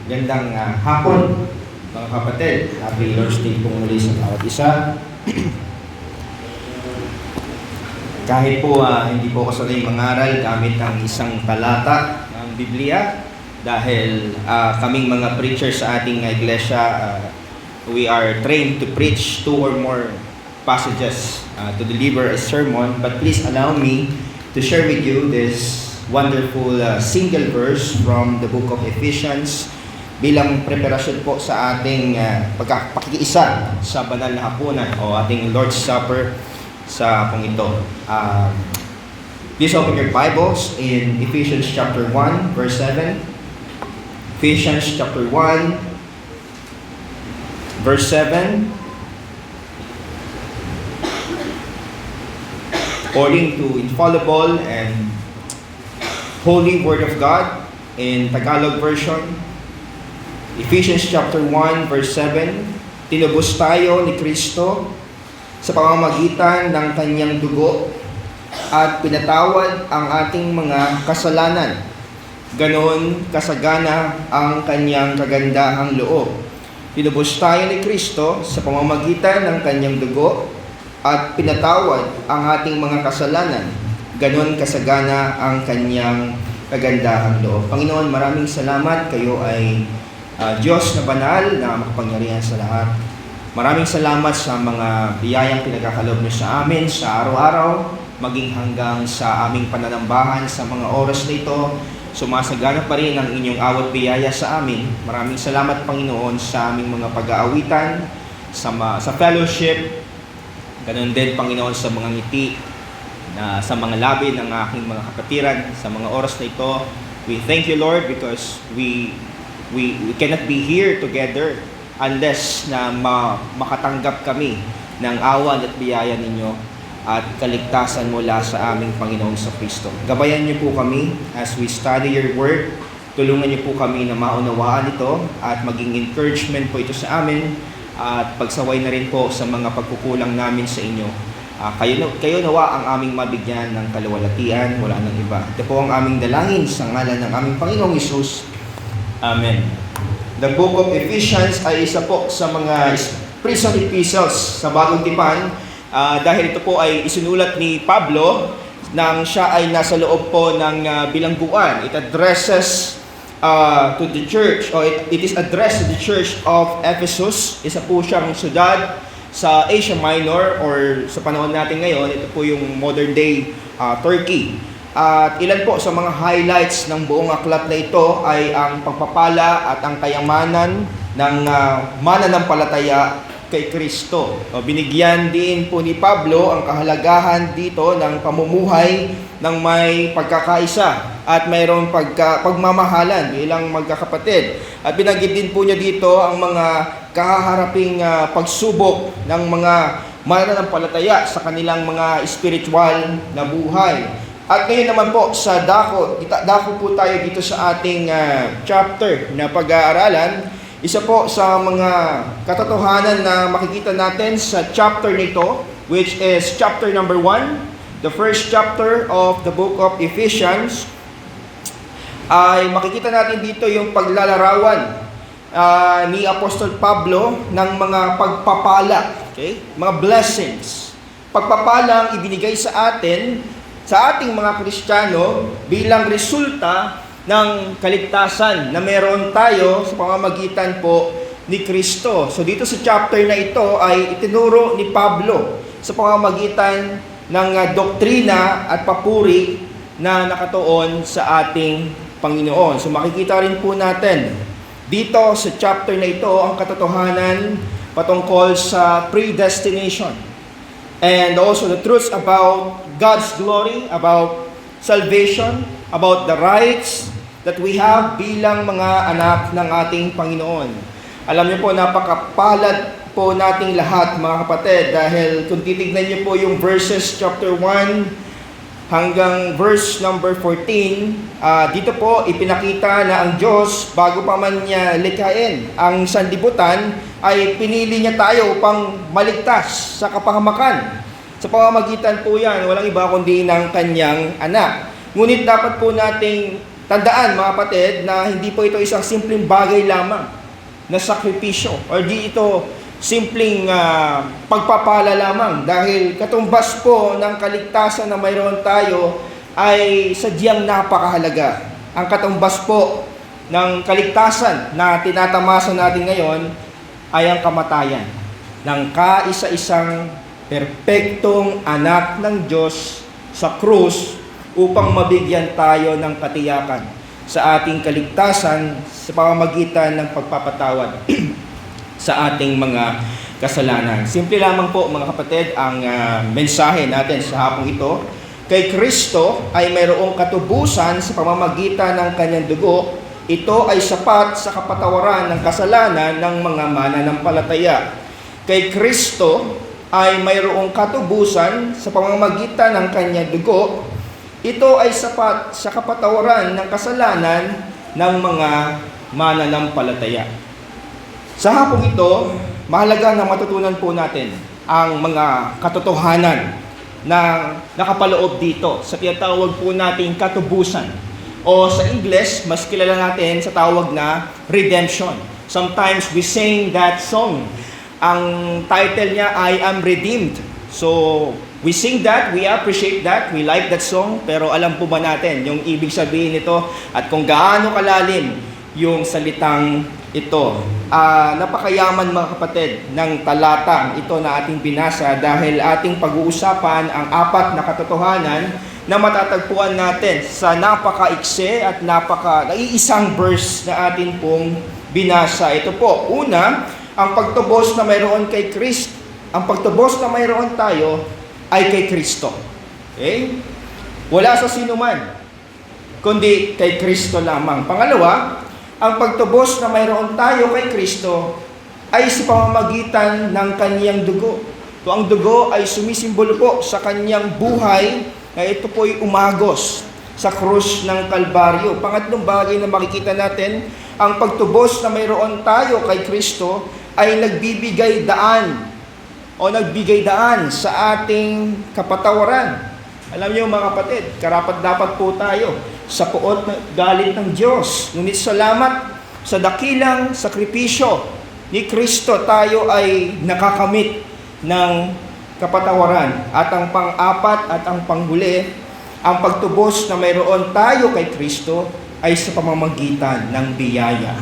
Gandang hapon, mga kapatid. Happy Lord's Day po muli sa bawat isa. Kahit po hindi po ako sanay mangaral gamit ang isang talata ng Biblia dahil kaming mga preachers sa ating iglesia, we are trained to preach 2 or more passages to deliver a sermon. But please allow me to share with you this wonderful single verse from the book of Ephesians bilang preparasyon po sa ating pagpakikiisa sa banal na hapunan o ating Lord's Supper sa hapong ito. Please open your Bibles in Ephesians chapter 1 verse 7. Ephesians chapter 1 verse 7. According to infallible and holy Word of God in Tagalog version, Ephesians chapter 1 verse 7, tinubos tayo ni Kristo sa pamamagitan ng kanyang dugo at pinatawad ang ating mga kasalanan. Ganon kasagana ang kanyang kagandahang loob. Tinubos tayo ni Kristo sa pamamagitan ng kanyang dugo at pinatawad ang ating mga kasalanan. Ganon kasagana ang kanyang kagandahang loob. Panginoon, maraming salamat. Kayo ay Diyos na banal na makapangyarihan sa lahat. Maraming salamat sa mga biyayang pinagkakalob niyo sa amin sa araw-araw, maging hanggang sa aming pananambahan sa mga oras na ito. Sumasagana pa rin ang inyong awat biyaya sa amin. Maraming salamat, Panginoon, sa aming mga pag-aawitan, sa fellowship. Ganon din, Panginoon, sa mga ngiti, sa mga labi ng aking mga kapatiran, sa mga oras na ito. We thank you, Lord, because we cannot be here together unless na makatanggap kami ng awan at biyaya ninyo at kaligtasan mula sa aming Panginoong Kristo. Gabayan niyo po kami as we study your word. Tulungan niyo po kami na maunawaan ito at maging encouragement po ito sa amin at pagsaway na rin po sa mga pagkukulang namin sa inyo. Kayo nawa ang aming mabigyan ng kaluwalhatian, wala nang iba. Ito po ang aming dalangin sa ngalan ng aming Panginoong Hesus. Amen. The book of Ephesians ay isa po sa mga prison epistles sa Bagong Tipan dahil ito po ay isinulat ni Pablo nang siya ay nasa loob po ng bilangguan. It addresses to the church, or it is addressed to the church of Ephesus. Isa po siyang syudad sa Asia Minor, or sa panahon natin ngayon, ito po yung modern day Turkey. At ilan po sa mga highlights ng buong aklat na ito ay ang pagpapala at ang kayamanan ng mananampalataya kay Kristo. Binigyan din po ni Pablo ang kahalagahan dito ng pamumuhay ng may pagkakaisa at mayroong pagmamahalan bilang magkakapatid. At binanggit din po niya dito ang mga kahaharaping pagsubok ng mga mananampalataya sa kanilang mga spiritual na buhay. At ngayon naman po sa dako po tayo dito sa ating chapter na pag-aaralan. Isa po sa mga katotohanan na makikita natin sa chapter nito, which is chapter number 1, the first chapter of the book of Ephesians, ay makikita natin dito yung paglalarawan ni Apostol Pablo ng mga pagpapala, okay? Mga blessings. Pagpapalang ibinigay sa atin, sa ating mga Kristiyano bilang resulta ng kaligtasan na meron tayo sa pamamagitan po ni Kristo. So dito sa chapter na ito ay itinuro ni Pablo sa pamamagitan ng doktrina at papuri na nakatuon sa ating Panginoon. So makikita rin po natin dito sa chapter na ito ang katotohanan patungkol sa predestination and also the truths about God's glory, about salvation, about the rights that we have bilang mga anak ng ating Panginoon. Alam niyo po, napakapalad po nating lahat, mga kapatid, dahil kung titignan niyo po yung verses chapter 1 hanggang verse number 14, dito po ipinakita na ang Diyos, bago pa man niya likhain ang sanlibutan, ay pinili niya tayo upang maligtas sa kapahamakan. Sa pamamagitan po yan, walang iba kundi ng kanyang anak. Ngunit dapat po nating Tandaan mga kapatid na hindi po ito isang simpleng bagay lamang na sakripisyo or di ito simpleng pagpapala lamang dahil katumbas po ng kaligtasan na mayroon tayo ay sadyang napakahalaga. Ang katumbas po ng kaligtasan na tinatamasa natin ngayon ay ang kamatayan ng kaisa-isang perpektong anak ng Diyos sa krus upang mabigyan tayo ng katiyakan sa ating kaligtasan sa pamamagitan ng pagpapatawad sa ating mga kasalanan. Simple lamang po mga kapatid ang mensahe natin sa hapong ito. Kay Kristo ay mayroong katubusan sa pamamagitan ng kanyang dugo. Ito ay sapat sa kapatawaran ng kasalanan ng mga mananampalataya. Kay Kristo ay mayroong katubusan sa pamamagitan ng kanyang dugo. Ito ay sapat sa kapatawaran ng kasalanan ng mga mananampalataya. Sa hapong ito, mahalaga na matutunan po natin ang mga katotohanan na nakapaloob dito sa tinatawag po nating katubusan. O sa English, mas kilala natin sa tawag na redemption. Sometimes we sing that song. Ang title niya, I Am Redeemed. So, we sing that, we appreciate that, we like that song, pero alam po ba natin yung ibig sabihin nito at kung gaano kalalim yung salitang ito. Napakayaman mga kapatid ng talatang ito na ating binasa dahil ating pag-uusapan ang apat na katotohanan na matatagpuan natin sa napaka-ikse at naiisang verse na atin pong binasa. Ito po, una, ang pagtubos na mayroon kay Kristo. Ang pagtubos na mayroon tayo ay kay Kristo. Okay? Wala sa sino man, kundi kay Kristo lamang. Pangalawa, ang pagtubos na mayroon tayo kay Kristo ay sa pamamagitan ng kanyang dugo. So, ang dugo ay sumisimbolo po sa kanyang buhay na ito po'y umagos sa krus ng Kalbaryo. Pangatlong bagay na makikita natin, ang pagtubos na mayroon tayo kay Kristo ay nagbibigay daan o nagbigay daan sa ating kapatawaran. Alam niyo mga kapatid, karapat-dapat po tayo sa puot na galit ng Diyos. Ngunit salamat sa dakilang sakripisyo ni Kristo, tayo ay nakakamit ng kapatawaran. At ang pang-apat at ang panghuli, ang pagtubos na mayroon tayo kay Kristo ay sa pamamagitan ng biyaya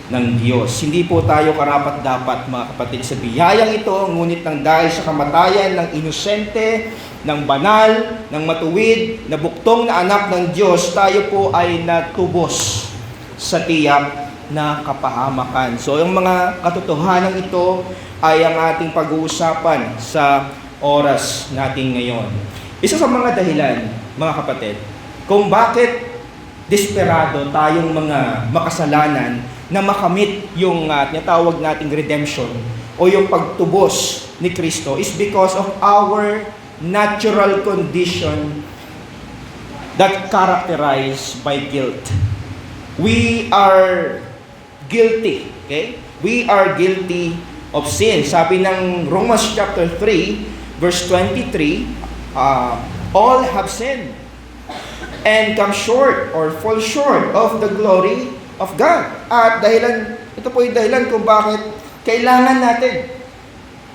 ng Diyos. Hindi po tayo karapat-dapat mga kapatid sa biyayang ito, ngunit nang dahil sa kamatayan ng inosente, ng banal, ng matuwid, na buktong na anak ng Diyos, tayo po ay natubos sa tiyak na kapahamakan. So, yung mga katotohanan ito ay ang ating pag-uusapan sa oras natin ngayon. Isa sa mga dahilan, mga kapatid, kung bakit desperado tayong mga makasalanan na makamit yung tinatawag nating redemption o yung pagtubos ni Kristo is because of our natural condition that characterized by guilt. We are guilty, okay? We are guilty of sin. Sabi ng Romans chapter 3, verse 23, all have sinned and come short or fall short of the glory of God. At ito po yung dahilan kung bakit kailangan natin,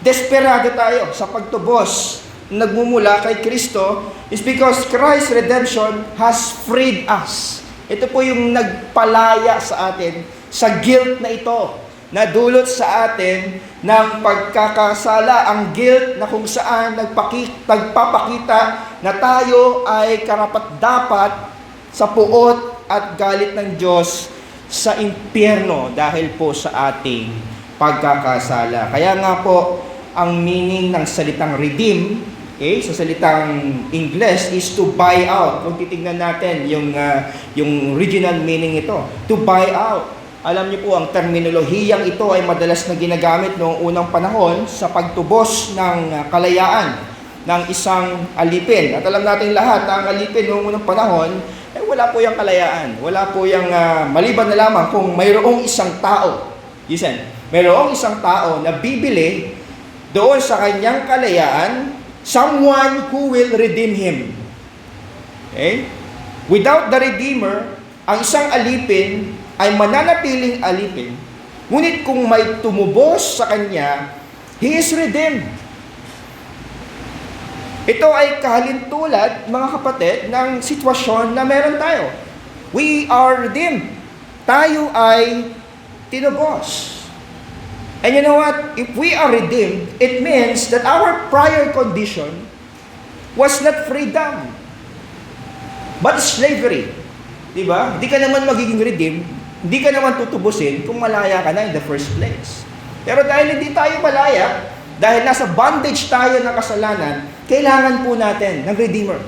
desperado tayo sa pagtubos na nagmumula kay Kristo is because Christ's redemption has freed us. Ito po yung nagpalaya sa atin sa guilt na ito, na dulot sa atin ng pagkakasala, ang guilt na kung saan nagpapakita na tayo ay karapat-dapat sa puot at galit ng Diyos sa impyerno dahil po sa ating pagkakasala. Kaya nga po, ang meaning ng salitang redeem, okay, sa salitang English is to buy out. Kung titignan natin yung original meaning ito, to buy out. Alam niyo po, ang terminolohiyang ito ay madalas na ginagamit noong unang panahon sa pagtubos ng kalayaan ng isang alipin. At alam natin lahat na ang alipin noong unang panahon, wala po yung kalayaan. Wala po yung maliban na lamang kung mayroong isang tao. Listen, mayroong isang tao na bibili doon sa kanyang kalayaan, someone who will redeem him. Okay? Without the Redeemer, ang isang alipin ay mananatiling alipin, ngunit kung may tumubos sa kanya, he is redeemed. Ito ay kahalintulad, mga kapatid, ng sitwasyon na meron tayo. We are redeemed. Tayo ay tinubos. And you know what? If we are redeemed, it means that our prior condition was not freedom, but slavery. Diba? Hindi ka naman magiging redeemed, hindi ka naman tutubusin kung malaya ka na in the first place. Pero dahil hindi tayo malaya, dahil nasa bondage tayo ng kasalanan, kailangan po natin ng Redeemer.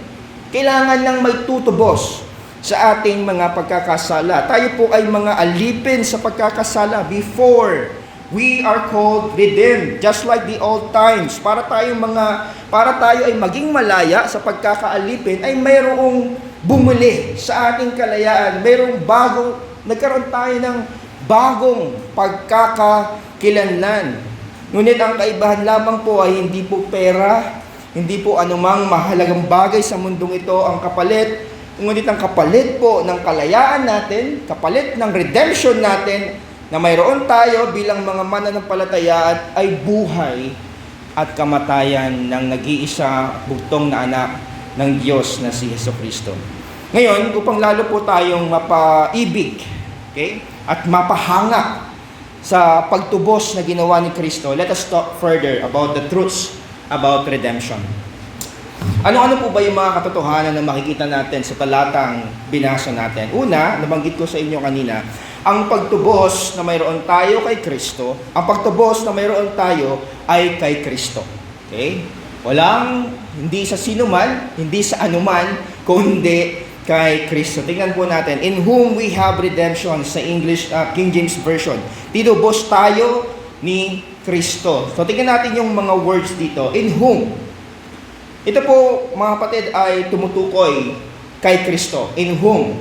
Kailangan ng may tutubos sa ating mga pagkakasala. Tayo po ay mga alipin sa pagkakasala before we are called redeemed. Just like the old times, para tayo ay maging malaya sa pagkakaalipin, ay mayroong bumuli sa ating kalayaan. Nagkaroon tayo ng bagong pagkakakilanlan. Ngunit ang kaibahan lamang po ay hindi po pera, hindi po anumang mahalagang bagay sa mundong ito ang kapalit. Ngunit ang kapalit po ng kalayaan natin, kapalit ng redemption natin, na mayroon tayo bilang mga mananampalataya ay buhay at kamatayan ng nag-iisa bugtong na anak ng Diyos na si Jesucristo. Ngayon, upang lalo po tayong mapaibig, okay, at mapahanga sa pagtubos na ginawa ni Kristo, let us talk further about the truths about redemption. Ano-ano po ba yung mga katotohanan na makikita natin sa talatang binasa natin? Una, nabanggit ko sa inyo kanina, ang pagtubos na mayroon tayo kay Kristo, ang pagtubos na mayroon tayo ay kay Kristo. Okay? Hindi sa sino man, hindi sa anuman, kundi kay Kristo. Tingnan po natin, in whom we have redemption sa English King James Version. Tinubos tayo ni Kristo. So tingnan natin yung mga words dito, in whom. Ito po, mga kapatid, ay tumutukoy kay Kristo. In whom.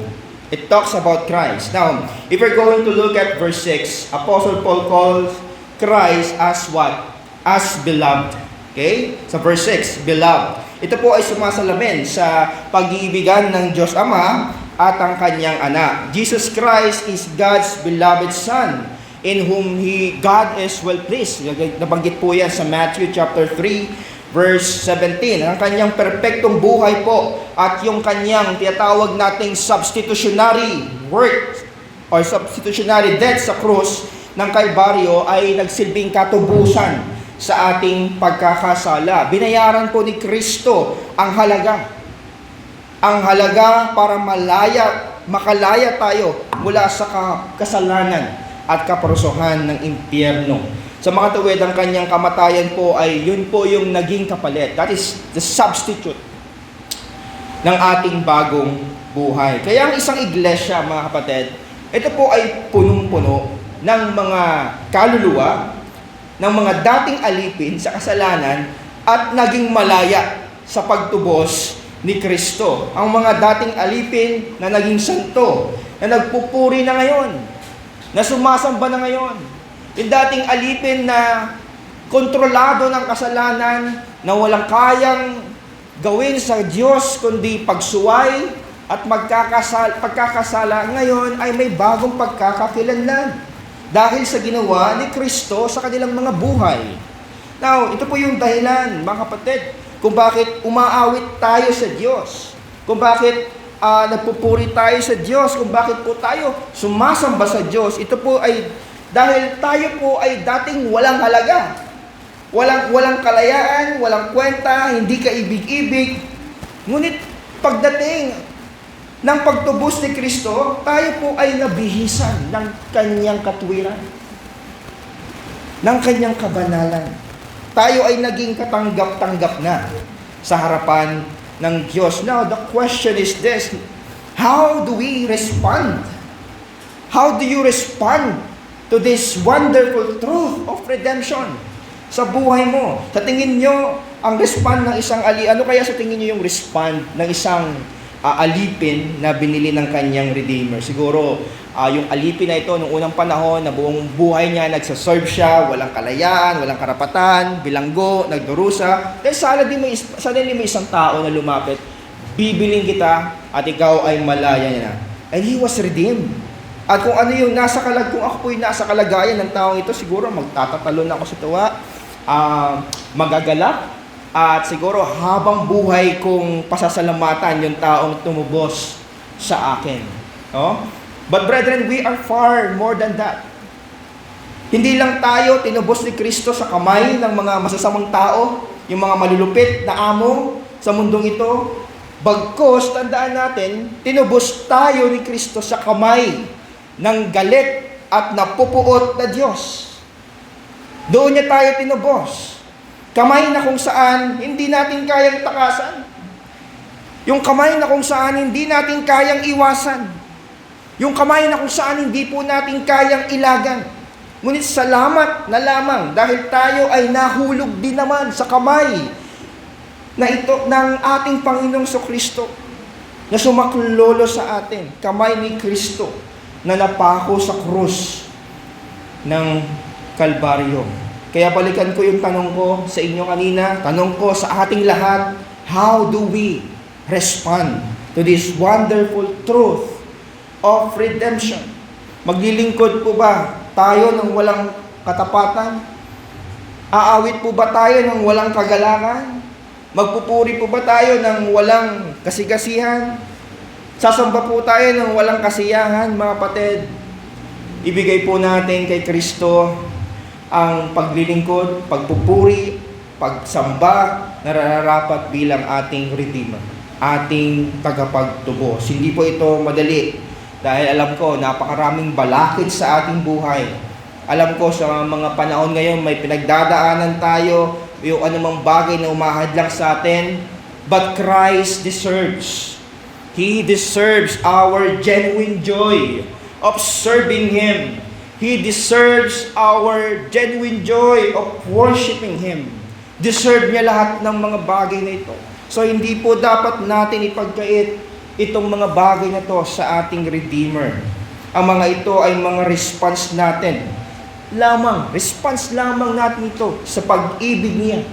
It talks about Christ. Now, if we're going to look at verse 6, Apostle Paul calls Christ as what? As beloved. Okay? Sa verse 6, beloved. Ito po ay sumasalamin sa pag-iibigan ng Diyos Ama at ang kanyang anak. Jesus Christ is God's beloved Son, in whom God is well pleased. Nabanggit po yan sa Matthew chapter 3, verse 17. Ang kanyang perpektong buhay po at yung kanyang tinatawag nating substitutionary work or substitutionary death sa krus ng Kalbaryo ay nagsilbing katubusan sa ating pagkakasala. Binayaran po ni Kristo ang halaga. Ang halaga para makalaya tayo mula sa kasalanan at kaparusahan ng impyerno. Sa mga tuwid, ang kanyang kamatayan po ay yun po yung naging kapalit. That is the substitute ng ating bagong buhay. Kaya ang isang iglesia, mga kapatid, ito po ay punong-puno ng mga kaluluwa, ng mga dating alipin sa kasalanan at naging malaya sa pagtubos ni Kristo. Ang mga dating alipin na naging santo, na nagpupuri na ngayon, na sumasamba na ngayon. Yung dating alipin na kontrolado ng kasalanan, na walang kayang gawin sa Diyos kundi pagsuway at pagkakasala, ngayon ay may bagong pagkakakilanlan dahil sa ginawa ni Kristo sa kanilang mga buhay. Now, ito po yung dahilan, mga kapatid, kung bakit umaawit tayo sa Diyos, kung bakit nagpupuri tayo sa Diyos, kung bakit po tayo sumasamba sa Diyos. Ito po ay dahil tayo po ay dating walang halaga, walang kalayaan, walang kwenta, hindi kaibig-ibig. Ngunit pagdating ng pagtubos ni Kristo, tayo po ay nabihisan ng kanyang katwiran, ng kanyang kabanalan. Tayo ay naging katanggap-tanggap na sa harapan ng Diyos. Now, the question is this: how do we respond? How do you respond to this wonderful truth of redemption sa buhay mo? Sa tingin nyo, ang respond ng isang ano kaya sa tingin nyo yung respond ng isang alipin na binili ng kanyang Redeemer? Siguro, yung alipin na ito, noong unang panahon, na buong buhay niya, nagsaserve siya, walang kalayaan, walang karapatan, bilanggo, nagdurusa. Dahil suddenly may isang tao na lumapit, bibiling kita at ikaw ay malaya na. And he was redeemed. At kung ano yung kung ako po yung nasa kalagayan ng taong ito, siguro magtatatalon ako sa tuwa, magagalak, at siguro habang buhay kong pasasalamatan yung taong tumubos sa akin. No? But brethren, we are far more than that. Hindi lang tayo tinubos ni Kristo sa kamay ng mga masasamang tao, yung mga malulupit na amo sa mundong ito. Bagkus, tandaan natin, tinubos tayo ni Kristo sa kamay ng galit at napupuot na Diyos. Doon niya tayo tinubos. Kamay na kung saan hindi natin kayang takasan. Yung kamay na kung saan hindi natin kayang iwasan. Yung kamay na kung saan hindi po natin kayang ilagan. Ngunit salamat na lamang dahil tayo ay nahulog din naman sa kamay na ito ng ating Panginoong Kristo na sumaklolo sa atin. Kamay ni Kristo na napako sa krus ng Kalbaryo. Kaya balikan ko yung tanong ko sa inyo kanina, tanong ko sa ating lahat, how do we respond to this wonderful truth of redemption? Maglilingkod po ba tayo ng walang katapatan? Aawit po ba tayo ng walang kagalangan? Magpupuri po ba tayo ng walang kasigasihan? Sasamba po tayo ng walang kasiyahan, mga kapatid. Ibigay po natin kay Kristo ang paglilingkod, pagpupuri, pagsamba na nararapat bilang ating Redeemer, ating tagapagtubos. Hindi po ito madali dahil alam ko napakaraming balakid sa ating buhay. Alam ko sa mga panahon ngayon may pinagdadaanan tayo, yung anumang bagay na umahadlang sa atin, but Christ deserves. He deserves our genuine joy of serving Him. He deserves our genuine joy of worshiping Him. Deserve niya lahat ng mga bagay na ito. So hindi po dapat natin ipagkait itong mga bagay na to sa ating Redeemer. Ang mga ito ay mga response natin. Response lamang natin ito sa pag-ibig niya,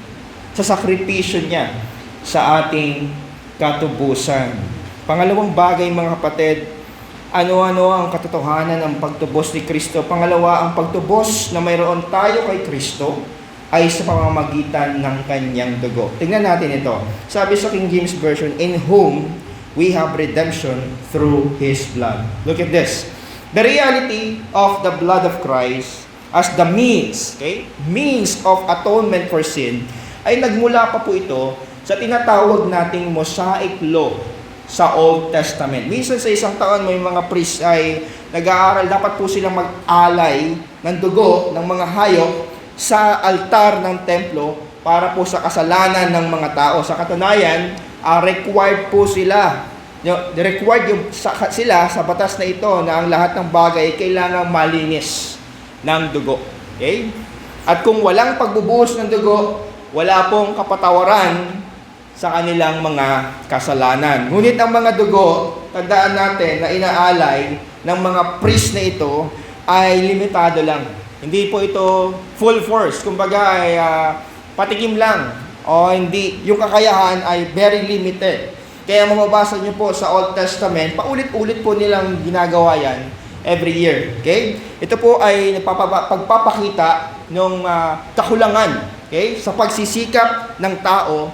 sa sakripisyo niya, sa ating katubusan. Pangalawang bagay, mga kapatid, ano-ano ang katotohanan ng pagtubos ni Kristo? Pangalawa, ang pagtubos na mayroon tayo kay Kristo ay sa pamamagitan ng kanyang dugo. Tingnan natin ito. Sabi sa King James Version, in whom we have redemption through His blood. Look at this. The reality of the blood of Christ as the means of atonement for sin, ay nagmula pa po ito sa tinatawag nating Mosaic Law sa Old Testament. Minsan sa isang taon may mga priest ay nag-aaral, dapat po silang mag-alay ng dugo ng mga hayop sa altar ng templo para po sa kasalanan ng mga tao. Sa katunayan, required po sila, sila sa batas na ito na ang lahat ng bagay kailangang malinis ng dugo. Okay? At kung walang pagbubuhos ng dugo, wala pong kapatawaran sa kanilang mga kasalanan. Ngunit ang mga dugo, tandaan natin na inaalay ng mga priest na ito ay limitado lang. Hindi po ito full force. Kumbaga ay patikim lang. O hindi, yung kakayahan ay very limited. Kaya mababasa nyo po sa Old Testament, paulit-ulit po nilang ginagawa yan every year. Okay? Ito po ay pagpapakita ng kakulangan, okay, sa pagsisikap ng tao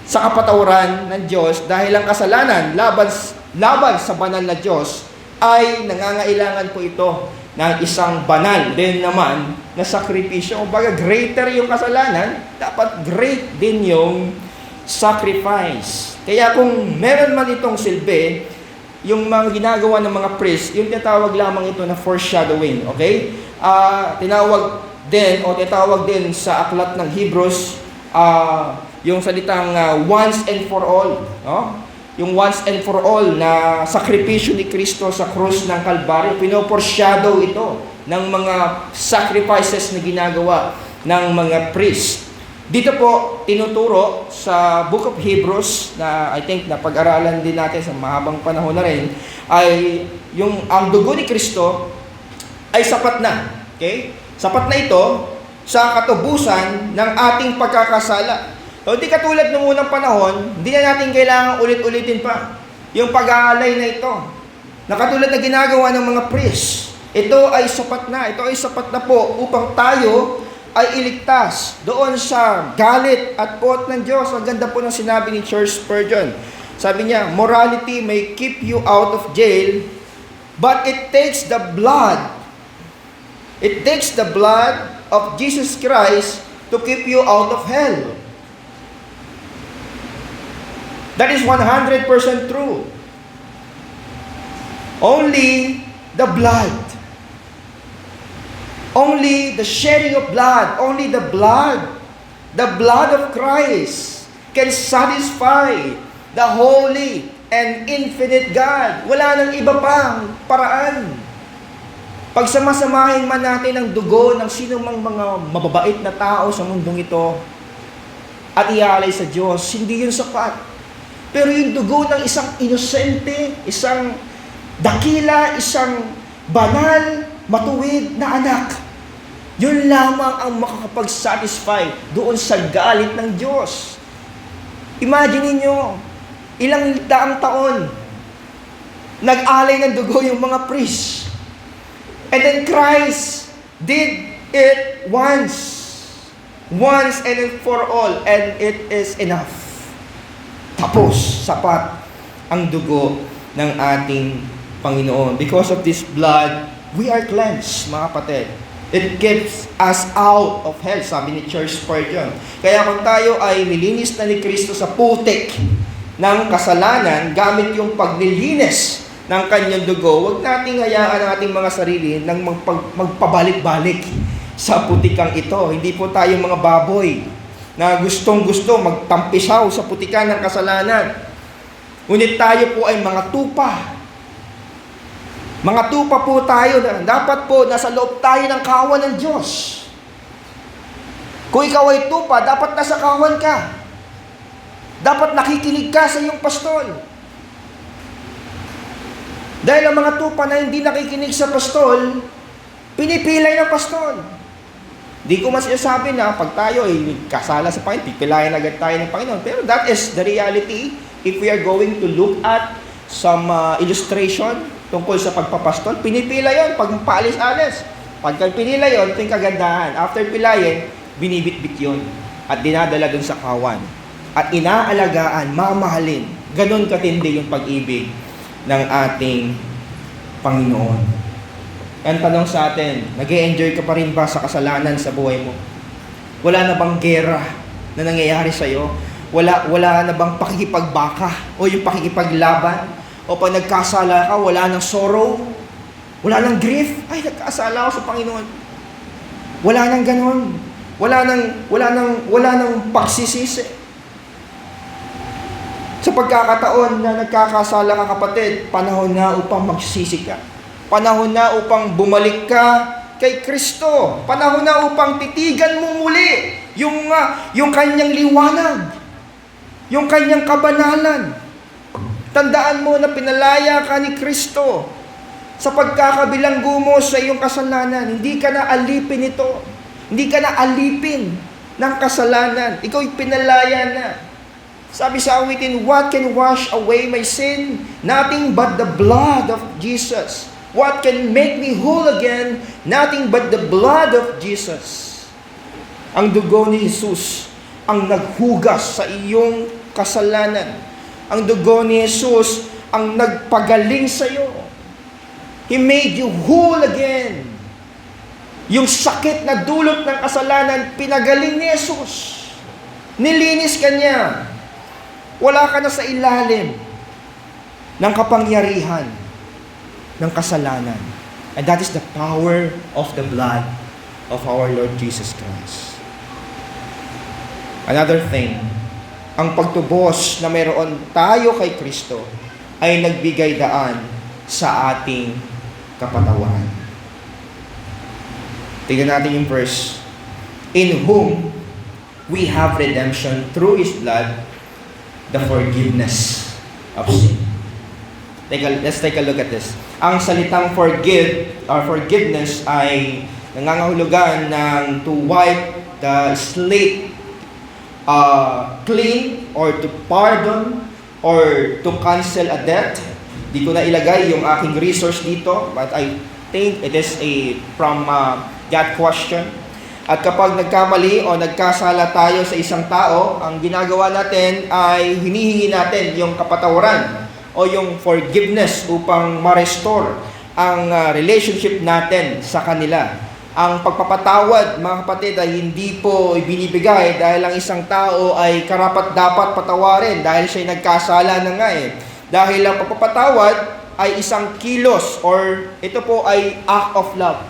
sa kapatawaran ng Diyos dahil ang kasalanan laban sa banal na Diyos ay nangangailangan po ito ng isang banal din naman na sakripisyo. Kumbaga greater yung kasalanan, dapat great din yung sacrifice. Kaya kung meron man itong silbi, yung mga ginagawa ng mga priest, yung tinatawag lamang ito na foreshadowing, okay? Tinawag din sa aklat ng Hebrews, yung salitang once and for all, no? Yung once and for all na sakripisyo ni Kristo sa krus ng Kalbaryo, pinoforeshadow ito ng mga sacrifices na ginagawa ng mga priest. Dito po tinuturo sa Book of Hebrews na I think na pag-aralan din natin sa mahabang panahon na rin, ay yung ang dugo ni Kristo ay sapat na. Okay? Sapat na ito sa katubusan ng ating pagkakasala. So, hindi katulad ng unang panahon, hindi na natin kailangan ulit-ulitin pa yung pag-aalay na ito. na katulad na ginagawa ng mga priest. Ito ay sapat na. Ito ay sapat na po upang tayo ay iligtas doon sa galit at pot ng Diyos. Ang ganda po ng sinabi ni Charles Spurgeon. Sabi niya, morality may keep you out of jail, but it takes the blood. It takes the blood of Jesus Christ to keep you out of hell. That is 100% true. Only the blood. Only the shedding of blood. Only the blood of Christ can satisfy the holy and infinite God. Wala nang iba pang paraan. Pag samasamahin man natin ang dugo ng sino mang mga mababait na tao sa mundong ito at ialay sa Diyos, hindi yun sapat. Pero yung dugo ng isang inosente, isang dakila, isang banal, matuwid na anak, yun lamang ang makakapag-satisfy doon sa galit ng Diyos. Imagine niyo, ilang daang taon, nag-alay ng dugo yung mga priests. And then Christ did it once and for all, and it is enough. Tapos, sapat ang dugo ng ating Panginoon. Because of this blood, we are cleansed, mga kapatid. It keeps us out of hell, sabi ni Charles Spurgeon. Kaya kung tayo ay nilinis na ni Kristo sa putik ng kasalanan, gamit yung paglilinis ng kanyang dugo, huwag nating hayaan ang ating mga sarili nang magpabalik-balik sa putikang ito. Hindi po tayo mga baboy na gustong-gusto magtampisaw sa putikan ng kasalanan. Ngunit tayo po ay mga tupa. Mga tupa po tayo na dapat po nasa loob tayo ng kawan ng Diyos. Kung ikaw ay tupa, dapat nasa kawan ka. Dapat nakikinig ka sa iyong pastol. Dahil ang mga tupa na hindi nakikinig sa pastol, pinipilay ng pastol. Di ko mas isasabi na pag tayo ay kasala sa Panginoon, pipilayan agad tayo ng Panginoon. Pero that is the reality if we are going to look at some illustration tungkol sa pagpapastol. Pinipila yon pag paalis-alis. Pag pinila yon, ito yung kagandahan. After pilayin, binibitbit yon at dinadala dun sa kawan. At inaalagaan, mamahalin. Ganon katindi yung pag-ibig ng ating Panginoon. Ang tanong sa atin, nag-e-enjoy ka pa rin ba sa kasalanan sa buhay mo? Wala na bang gera na nangyayari sa'yo? Wala na bang pakikipagbaka o yung pakikipaglaban? O pag nagkasala ka, wala nang sorrow? Wala nang grief? Ay, nagkasala ako sa Panginoon. Wala nang ganon. Wala nang pagsisisi. Sa pagkakataon na nagkakasala ka, kapatid, panahon na upang magsisi ka. Panahon na upang bumalik ka kay Kristo. Panahon na upang titigan mo muli yung kanyang liwanag, yung kanyang kabanalan. Tandaan mo na pinalaya ka ni Kristo sa pagkakabilanggo mo sa iyong kasalanan. Hindi ka na alipin ito. Hindi ka na alipin ng kasalanan. Ikaw ay pinalaya na. Sabi sa awitin, what can wash away my sin? Nothing but the blood of Jesus. What can make me whole again? Nothing but the blood of Jesus. Ang dugo ni Jesus ang naghugas sa iyong kasalanan. Ang dugo ni Jesus ang nagpagaling sa iyo. He made you whole again. Yung sakit na dulot ng kasalanan, pinagaling ni Jesus. Nilinis ka niya. Wala ka na sa ilalim ng kapangyarihan ng kasalanan. And that is the power of the blood of our Lord Jesus Christ. Another thing, ang pagtubos na mayroon tayo kay Kristo ay nagbigay daan sa ating kapatawaran. Tingnan natin yung verse. In whom we have redemption through His blood, the forgiveness of sin. Let's take a look at this. Ang salitang forgiveness ay nangangahulugan ng to wipe the slate clean, or to pardon, or to cancel a debt, Di ko na ilagay yung aking resource dito, but I think it is from that question. At kapag nagkamali o nagkasala tayo sa isang tao, ang ginagawa natin ay hinihingi natin yung kapatawaran o yung forgiveness upang ma-restore ang relationship natin sa kanila. Ang pagpapatawad, mga kapatid, ay hindi po ibinibigay dahil ang isang tao ay karapat-dapat patawarin dahil siya nagkasala na nga eh. Dahil ang pagpapatawad ay isang kilos or ito po ay act of love.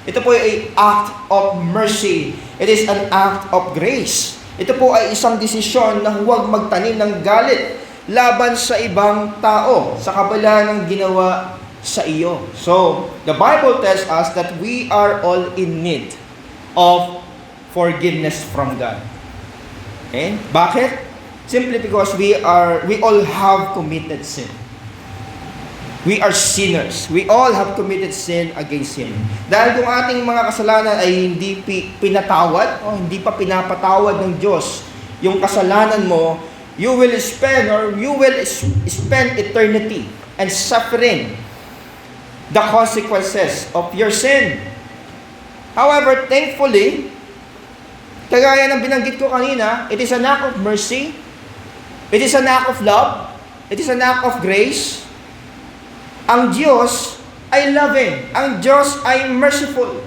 Ito po ay act of mercy. It is an act of grace. Ito po ay isang desisyon na huwag magtanim ng galit laban sa ibang tao sa kabila ng ginawa sa iyo. So, the Bible tells us that we are all in need of forgiveness from God. Okay? Bakit? Simply because we all have committed sin. We are sinners. We all have committed sin against Him. Dahil kung ating mga kasalanan ay hindi pinatawad o hindi pa pinapatawad ng Diyos yung kasalanan mo, you will spend eternity and suffering the consequences of your sin. However, thankfully, kagaya ng binanggit ko kanina, it is an act of mercy, it is an act of love, it is an act of grace. Ang Diyos ay loving. Ang Diyos ay merciful.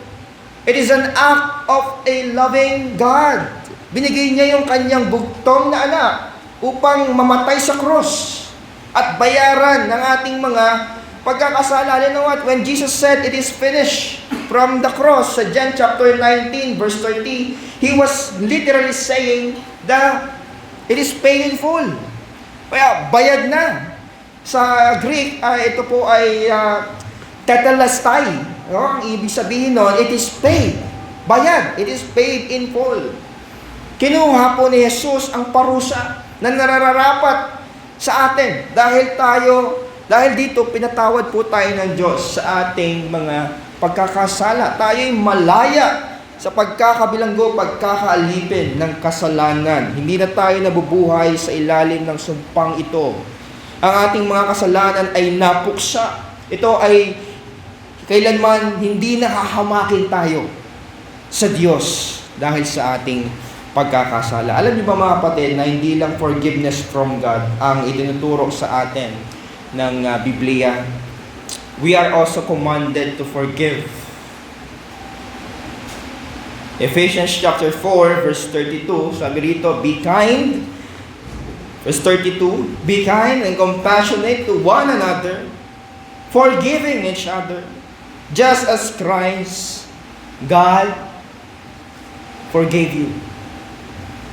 It is an act of a loving God. Binigay niya yung kanyang bugtong na anak upang mamatay sa krus at bayaran ng ating mga pagkakasala. You know what? When Jesus said, "It is finished," from the cross, sa John chapter 19, verse 30, He was literally saying that it is paid in full. Kaya, bayad na. Sa Greek, ito po ay tetelestai. No? Ang ibig sabihin nun, it is paid. Bayad. It is paid in full. Kinuha po ni Jesus ang parusa na nararapat sa atin. Dahil dito, pinatawad po tayo ng Diyos sa ating mga pagkakasala. Tayo'y malaya sa pagkakabilanggo, pagkakaalipin ng kasalanan. Hindi na tayo nabubuhay sa ilalim ng sumpang ito. Ang ating mga kasalanan ay napuksa. Ito ay kailanman hindi nakahamakin tayo sa Diyos dahil sa ating pagkakasala. Alam niyo ba mga kapatid na hindi lang forgiveness from God ang itinuturo sa atin ng Biblia. We are also commanded to forgive. Ephesians chapter 4 verse 32, sabi rito, be kind. Verse 32, be kind and compassionate to one another, forgiving each other, just as Christ, God, forgave you.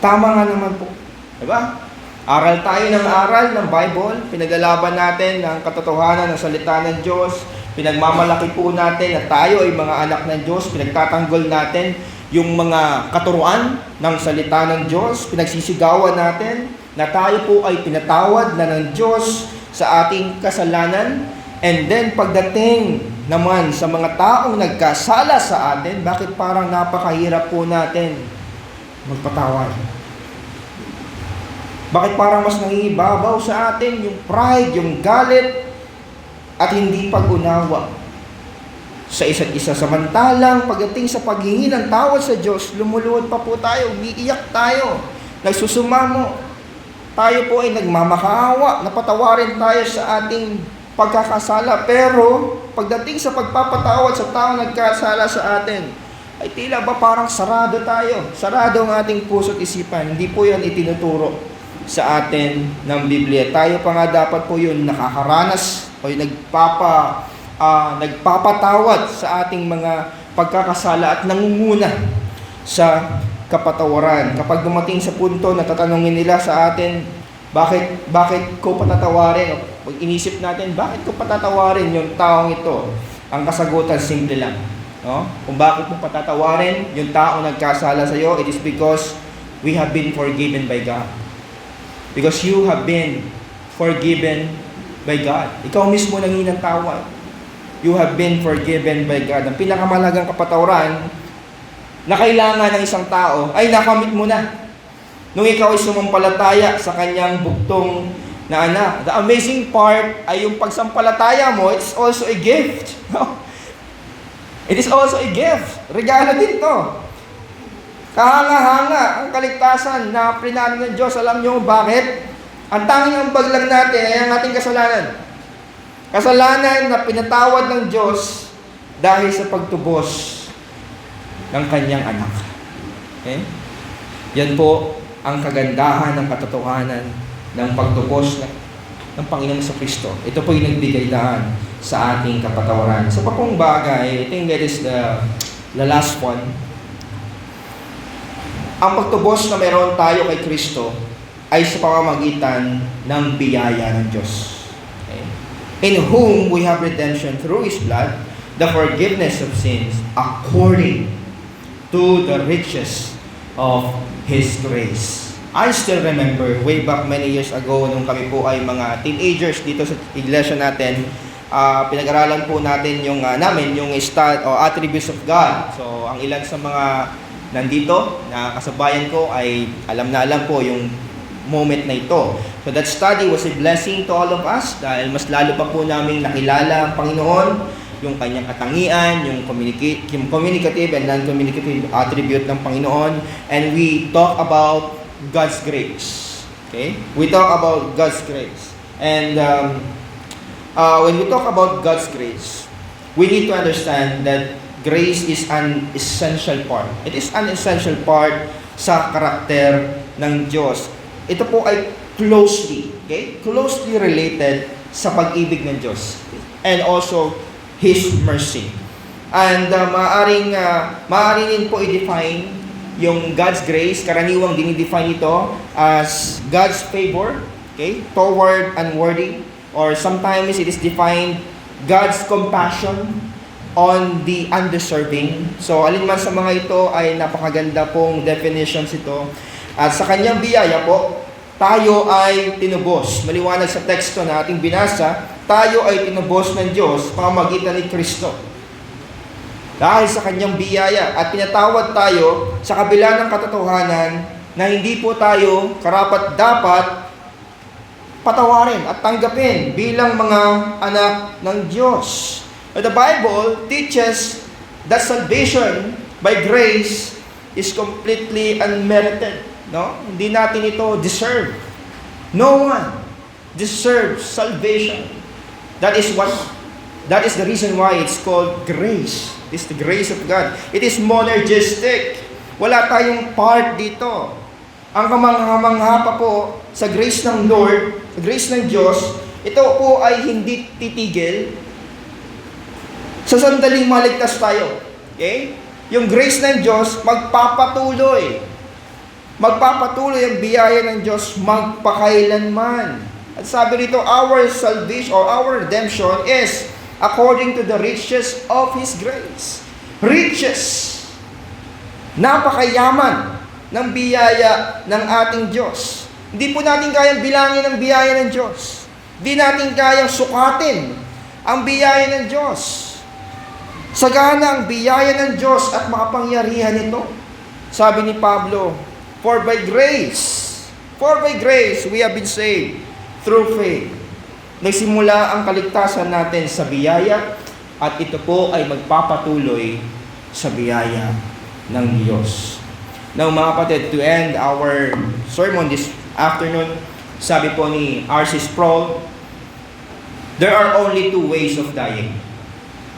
Tama nga naman po. Diba? Aral tayo ng aral ng Bible, pinaglalaban natin ang katotohanan ng salita ng Diyos, pinagmamalaki po natin na tayo ay mga anak ng Diyos, pinagtatanggol natin yung mga katuruan ng salita ng Diyos, pinagsisigawan natin na tayo po ay pinatawad na ng Diyos sa ating kasalanan. And then pagdating naman sa mga taong nagkasala sa atin, bakit parang napakahirap po natin magpatawad? Bakit parang mas nangibabaw sa atin yung pride, yung galit, at hindi pag-unawa sa isa't isa? Samantalang pagdating sa paghingi ng tawad sa Diyos, lumuluhod pa po tayo, umiiyak tayo, nagsusumamo. Tayo po ay nagmamakaawa, napatawarin tayo sa ating pagkakasala. Pero pagdating sa pagpapatawad sa taong nagkasala sa atin, ay tila ba parang sarado tayo. Sarado ang ating puso't isipan. Hindi po yan itinuturo sa atin ng Biblia. Tayo pa nga dapat po yun nakakaranas o yung nagpapatawad sa ating mga pagkakasala at nangunguna sa kapatawaran. Kapag dumating sa punto na tatanungin nila sa atin, bakit ko patatawarin? O inisip natin, bakit ko patatawarin yung taong ito? Ang kasagutan, simple lang. No? Kung bakit mo patatawarin yung taong nagkasala sa iyo, it is because we have been forgiven by God. Because you have been forgiven by God. Ikaw mismo nanghingi ng tawad. You have been forgiven by God. Ang pinakamalagang kapatawaran na kailangan ng isang tao ay nakamit mo na nung ikaw ay sumampalataya sa kanyang bugtong na anak. The amazing part ay yung pagsampalataya mo, it's also a gift. No? It is also a gift. Regalo din to. Kahanga-hanga ang kaligtasan na prinano ng Diyos. Alam niyo bakit? Ang tanging ambag lang natin ay ang ating kasalanan. Kasalanan na pinatawad ng Diyos dahil sa pagtubos ng kanyang anak. Okay? Yan po ang kagandahan ng katotohanan ng pagtubos ng Panginoon sa Kristo. Ito po yung nagbigay daan sa ating kapatawaran. Sa pagkong bagay, I think that is the last one. Ang pagtubos na meron tayo kay Kristo ay sa pamamagitan ng biyaya ng Diyos. Okay? In whom we have redemption through His blood, the forgiveness of sins according to the riches of His grace. I still remember way back many years ago nung kami po ay mga teenagers dito sa iglesia natin, pinag-aralan po natin yung attributes of God. So ang ilan sa mga nandito na kasabayan ko ay alam na alam po yung moment na ito. So that study was a blessing to all of us dahil mas lalo pa po naming nakilala ang Panginoon, yung kanyang katangian, yung communicative and non-communicative attribute ng Panginoon, and we talk about God's grace. Okay? We talk about God's grace. And when we talk about God's grace, we need to understand that grace is an essential part. It is an essential part sa karakter ng Diyos. Ito po ay closely related sa pag-ibig ng Diyos and also His mercy. And maaring din po i-define yung God's grace. Karaniwang dinidefine ito as God's favor, okay, toward unworthy, or sometimes it is defined God's compassion on the undeserving. So alin man sa mga ito ay napakaganda pong definitions ito. At sa kanyang biyaya po, tayo ay tinubos. Maliwanag sa teksto na ating binasa, tayo ay tinubos ng Diyos pamamagitan ni Kristo. Dahil sa kanyang biyaya at pinatawad tayo sa kabila ng katotohanan na hindi po tayo karapat-dapat patawarin at tanggapin bilang mga anak ng Diyos. The Bible teaches that salvation by grace is completely unmerited. No? Hindi natin ito deserve. No one deserves salvation. That is the reason why it's called grace. It's the grace of God. It is monergistic. Wala tayong part dito. Ang kamangha-mangha pa po sa grace ng Lord, sa grace ng Diyos, ito po ay hindi titigil sa sandaling maligtas tayo. Okay? Yung grace ng Diyos, magpapatuloy. Magpapatuloy ang biyaya ng Diyos magpakailanman. At sabi rito, our salvation or our redemption is according to the riches of His grace. Riches. Napakayaman ng biyaya ng ating Diyos. Hindi po natin kayang bilangin ang biyaya ng Diyos. Hindi natin kayang sukatin ang biyaya ng Diyos. Sagana ang biyaya ng Diyos at makapangyarihan nito. Sabi ni Pablo, For by grace, we have been saved through faith. Nagsimula ang kaligtasan natin sa biyaya at ito po ay magpapatuloy sa biyaya ng Diyos. Now mga kapatid, to end our sermon this afternoon, sabi po ni R.C. Sproul, there are only two ways of dying.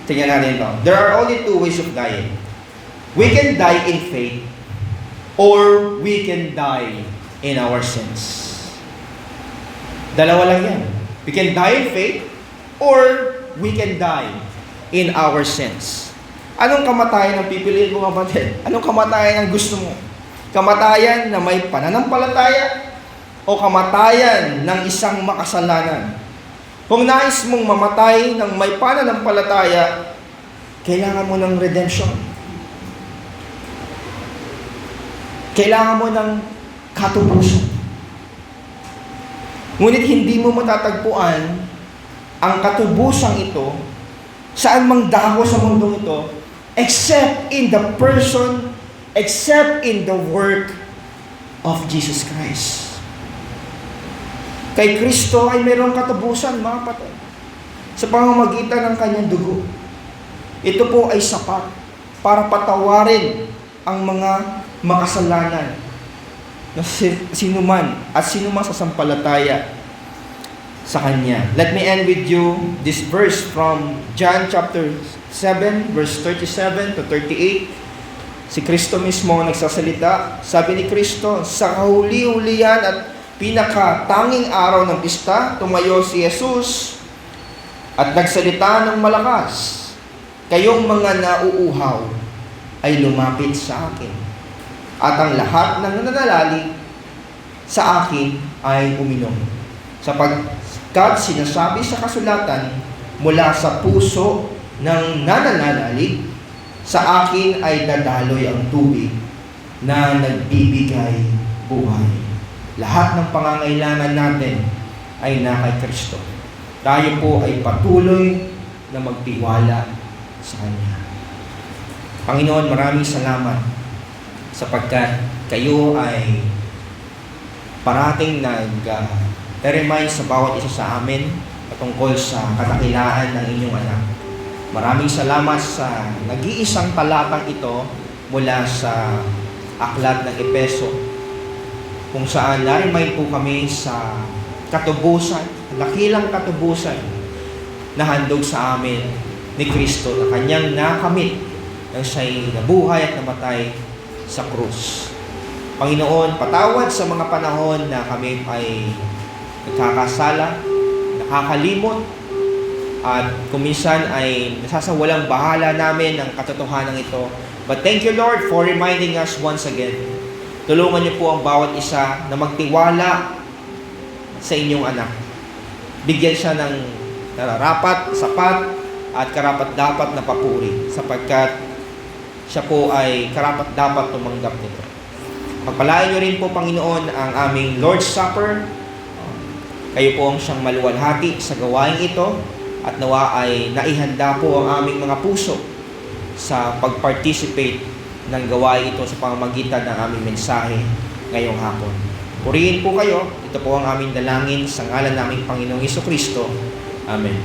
Tingnan natin ito. There are only two ways of dying. We can die in faith or we can die in our sins. Dalawa lang yan. We can die in faith or we can die in our sins. Anong kamatayan ang pipiliin mo, kapatid? Anong kamatayan ang gusto mo? Kamatayan na may pananampalataya o kamatayan ng isang makasalanan? Kung nais mong mamatay ng may pananampalataya, kailangan mo ng redemption. Kailangan mo ng katubusan. Ngunit hindi mo matatagpuan ang katubusang ito saan mang dako sa mundong ito except in the person, except in the work of Jesus Christ. kay Kristo ay mayroong katapusan, mga kapatid. Sa pamamagitan ng kanyang dugo. Ito po ay sapat para patawarin ang mga makasalanan na sinuman at sinuman sa sampalataya sa Kanya. Let me end with you this verse from John chapter 7, verse 37 to 38. Si Kristo mismo nagsasalita. Sabi ni Kristo, sa kahuli-hulihan at pinakatanging araw ng pista, tumayo si Jesus at nagsalita ng malakas. Kayong mga nauuhaw ay lumapit sa akin. At ang lahat ng nananalalik sa akin ay uminom. Sapagkat sinasabi sa kasulatan, mula sa puso ng nananalalik, sa akin ay dadaloy ang tubig na nagbibigay buhay. Lahat ng pangangailangan natin ay na kay Kristo. Tayo po ay patuloy na magtiwala sa Kanya. Panginoon, maraming salamat sapagkat kayo ay parating nag-remind sa bawat isa sa amin patungkol sa kadakilaan ng inyong anak. Maraming salamat sa nag-iisang talatang ito mula sa aklat ng Epeso, kung saan na-remind po kami sa katubusan, dakilang katubusan na handog sa amin ni Kristo na Kanyang nakamit nang siya'y nabuhay at namatay sa krus. Panginoon, patawad sa mga panahon na kami ay nagkakasala, nakakalimot, at kuminsan ay nasasawalang bahala namin ng katotohanan ito. But thank you, Lord, for reminding us once again. Tulungan niyo po ang bawat isa na magtiwala sa inyong anak. Bigyan siya ng nararapat, sapat, at karapat-dapat na papuri sapagkat siya po ay karapat-dapat tumanggap nito. Pagpalain niyo rin po, Panginoon, ang aming Lord's Supper. Kayo po ang siyang maluwalhati sa gawain ito at nawa ay naihanda po ang aming mga puso sa pag-participate ng gawain ito sa pamamagitan ng aming mensahe ngayong hapon. Purihin po kayo. Ito po ang aming dalangin sa ngalan naming Panginoong Hesukristo. Amen.